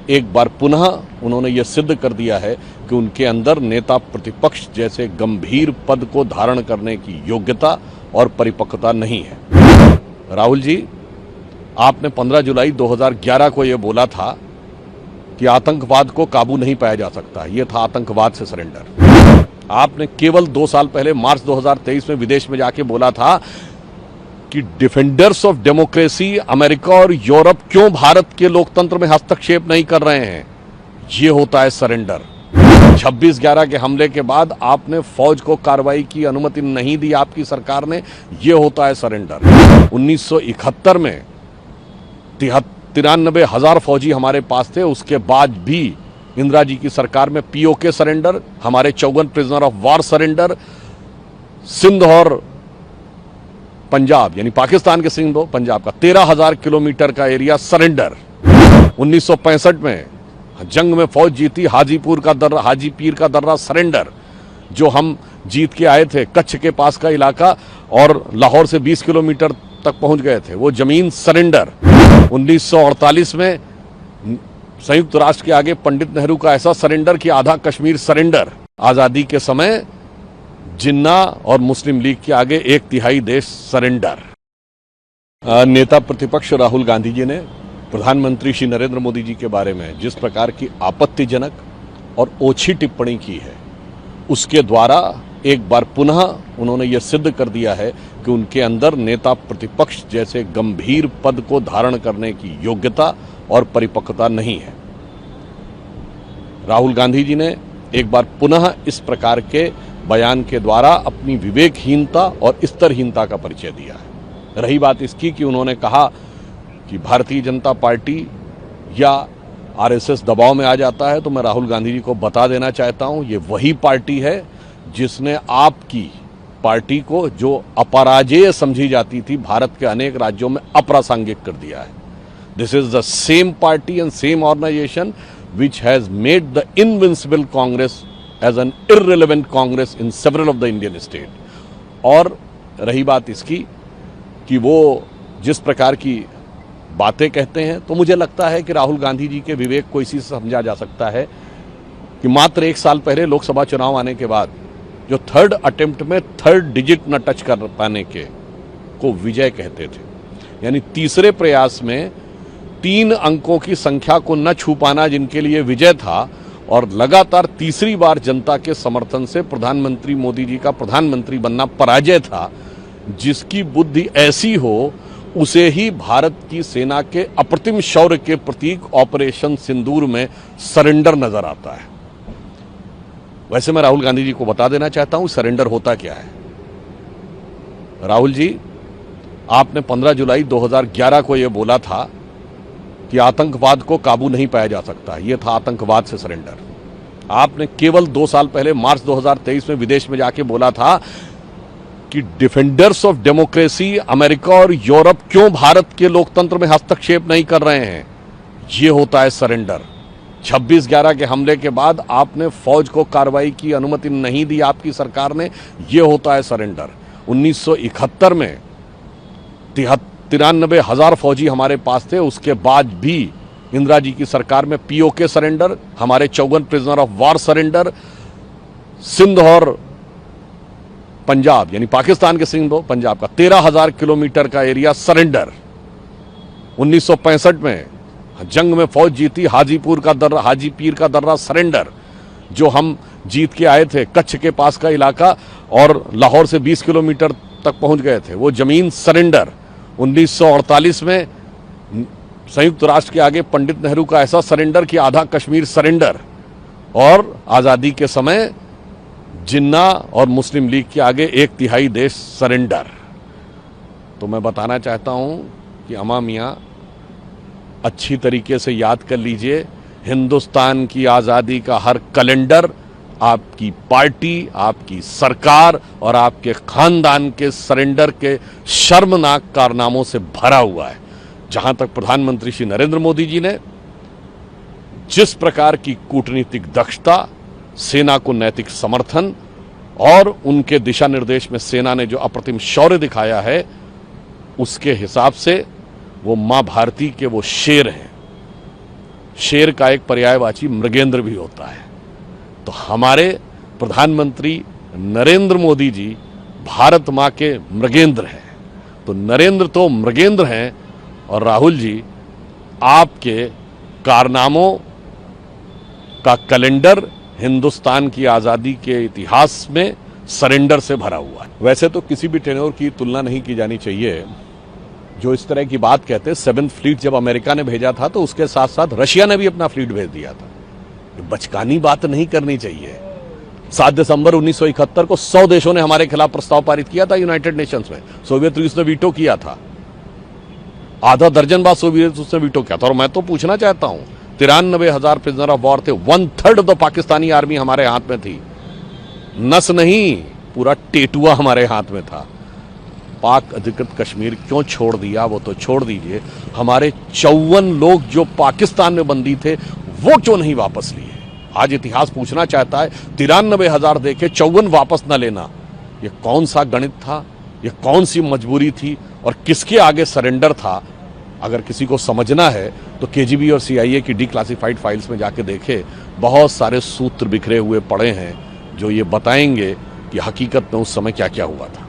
एक बार पुनः उन्होंने ये सिद्ध कर दिया है कि उनके अंदर नेता प्रतिपक्ष जैसे गंभीर पद को धारण करने की योग्यता और परिपक्वता नहीं है। राहुल जी, आपने 15 जुलाई 2011 को यह बोला था कि आतंकवाद को काबू नहीं पाया जा सकता, यह था आतंकवाद से सरेंडर। आपने केवल 2 साल पहले मार्च 2023 में विदेश में जाके बोला था कि डिफेंडर्स ऑफ डेमोक्रेसी अमेरिका और यूरोप क्यों भारत के लोकतंत्र में हस्तक्षेप नहीं कर रहे हैं, यह होता है सरेंडर। 26/11 के हमले के बाद आपने फौज को कार्रवाई की अनुमति नहीं दी आपकी सरकार ने, यह होता है सरेंडर। 1971 में 93,000 फौजी हमारे पास थे, उसके बाद भी इंदिरा जी की सरकार में पीओके सरेंडर, हमारे 54 prisoner of war surrender, Sindh और पंजाब यानी पाकिस्तान के सिंध और पंजाब का 13,000 किलोमीटर का एरिया सरेंडर। 1965 में जंग में फौज जीती, हाजीपीर का दर्रा सरेंडर, जो हम जीत के आए थे, कच्छ के पास का इलाका और लाहौर से 20 किलोमीटर तक पहुंच गए थे, वो जमीन सरेंडर। 1948 में संयुक्त राष्ट्र के आगे पंडित नेहरू का ऐसा सरेंडर कि आधा कश्मीर सरेंडर। आजादी के समय जिन्ना और मुस्लिम लीग के आगे 1/3 देश सरेंडर। नेता प्रतिपक्ष राहुल गांधी जी ने प्रधानमंत्री श्री नरेंद्र मोदी जी के बारे में जिस प्रकार की आपत्तिजनक और ओछी टिप्पणी की है, उसके द्वारा एक बार पुनः उन्होंने ये सिद्ध कर दिया है कि उनके अंदर नेता प्रतिपक्ष जैसे गंभीर पद को धारण करने की योग्यता और परिपक्वता नहीं है। राहुल गांधी जी ने एक बार पुनः इस प्रकार के बयान के द्वारा अपनी विवेकहीनता और स्तरहीनता का परिचय दिया है। रही बात इसकी कि उन्होंने कहा कि भारतीय जनता पार्टी या आरएसएस दबाव में आ जाता है, तो मैं राहुल गांधी जी को बता देना चाहता हूं, ये वही पार्टी है जिसने आपकी पार्टी को, जो अपराजेय समझी जाती थी, भारत के अनेक राज्यों में अप्रासंगिक कर दिया है। This is the same party and same organisation which has made the invincible Congress as an irrelevant Congress in several of the Indian state। और रही बात इसकी कि वो जिस प्रकार की बातें कहते हैं, तो मुझे लगता है कि राहुल गांधी जी के विवेक को इसी से समझा जा सकता है कि मात्र 1 साल पहले लोकसभा चुनाव आने के बाद जो 3rd अटेम्प्ट में 3rd डिजिट न टच कर पाने के को विजय कहते थे, यानी तीसरे प्रयास में 3 अंकों की संख्या को न छू पाना जिनके लिए विजय था, और लगातार तीसरी बार जनता के समर्थन से प्रधानमंत्री मोदी जी का प्रधानमंत्री बनना पराजय था। जिसकी बुद्धि ऐसी हो, उसे ही भारत की सेना के अप्रतिम शौर्य के प्रतीक ऑपरेशन सिंदूर में सरेंडर नजर आता है। वैसे मैं राहुल गांधी जी को बता देना चाहता हूं, सरेंडर होता क्या है। राहुल जी, आपने 15 जुलाई 2011 को यह बोला था कि आतंकवाद को काबू नहीं पाया जा सकता, यह था आतंकवाद से सरेंडर। आपने केवल 2 साल पहले मार्च 2023 में विदेश में जाके बोला था कि डिफेंडर्स ऑफ डेमोक्रेसी अमेरिका और यूरोप क्यों भारत के लोकतंत्र में हस्तक्षेप नहीं कर रहे हैं, यह होता है सरेंडर। 26/11 के हमले के बाद आपने फौज को कार्रवाई की अनुमति नहीं दी आपकी सरकार ने, यह होता है सरेंडर। 1971 में 93,000 फौजी हमारे पास थे, उसके बाद भी इंदिरा जी की सरकार में पीओके सरेंडर, हमारे 54 prisoner of war surrender, Sindh और पंजाब यानी पाकिस्तान के सिंध और पंजाब का 13,000 किलोमीटर का एरिया सरेंडर। 1965 में जंग में फौज जीती, हाजीपीर का दर्रा सरेंडर, जो हम जीत के आए थे, कच्छ के पास का इलाका और लाहौर से 20 किलोमीटर तक पहुंच गए थे, वो जमीन सरेंडर। 1948 में संयुक्त राष्ट्र के आगे पंडित नेहरू का ऐसा सरेंडर कि आधा कश्मीर सरेंडर। और आजादी के समय जिन्ना और मुस्लिम लीग के आगे 1/3 देश सरेंडर। तो मैं बताना चाहता हूं कि अमा मियां, अच्छी तरीके से याद कर लीजिए, हिंदुस्तान की आजादी का हर कैलेंडर आपकी पार्टी, आपकी सरकार और आपके खानदान के सरेंडर के शर्मनाक कारनामों से भरा हुआ है। जहां तक प्रधानमंत्री श्री नरेंद्र मोदी जी ने जिस प्रकार की कूटनीतिक दक्षता, सेना को नैतिक समर्थन और उनके दिशा निर्देश में सेना ने जो अप्रतिम शौर्य दिखाया है, उसके हिसाब से वो मां भारती के वो शेर हैं। शेर का एक पर्यायवाची मृगेंद्र भी होता है। तो हमारे प्रधानमंत्री नरेंद्र मोदी जी भारत मां के मृगेंद्र हैं। तो नरेंद्र तो मृगेंद्र हैं और राहुल जी आपके कारनामों का कैलेंडर हिंदुस्तान की आजादी के इतिहास में सरेंडर से भरा हुआ है। वैसे तो किसी भी टेन्योर की तुलना नहीं की जानी चाहिए जो इस तरह की बात कहते हैं। 7th फ्लीट जब अमेरिका ने भेजा था तो उसके साथ साथ रशिया ने भी अपना फ्लीट भेज दिया था। बचकानी बात नहीं करनी चाहिए। 7 दिसंबर 1971 को 100 देशों ने हमारे खिलाफ प्रस्ताव पारित किया था यूनाइटेड नेशंस में। सोवियत रूस ने वीटो किया था, आधा दर्जन बार सोवियत रूस ने वीटो किया था। और मैं तो पूछना चाहता हूं, 93,000 प्रिजनर ऑफ वॉर थे, 1/3 तो पाकिस्तानी आर्मी हमारे हाथ में थी। नस नहीं, पूरा टेटुआ हमारे हाथ में था। पाक अधिकृत कश्मीर क्यों छोड़ दिया वो तो छोड़ दीजिए, हमारे 54 लोग जो पाकिस्तान में बंदी थे वो क्यों नहीं वापस लिए। आज इतिहास पूछना चाहता है 93,000 देखे 54 वापस न लेना, ये कौन सा गणित था, ये कौन सी मजबूरी थी और किसके आगे सरेंडर था। अगर किसी को समझना है तो केजीबी और CIA की डिक्लासिफाइड फाइल्स में जाके देखे, बहुत सारे सूत्र बिखरे हुए पड़े हैं जो ये बताएंगे कि हकीकत में उस समय क्या क्या हुआ था।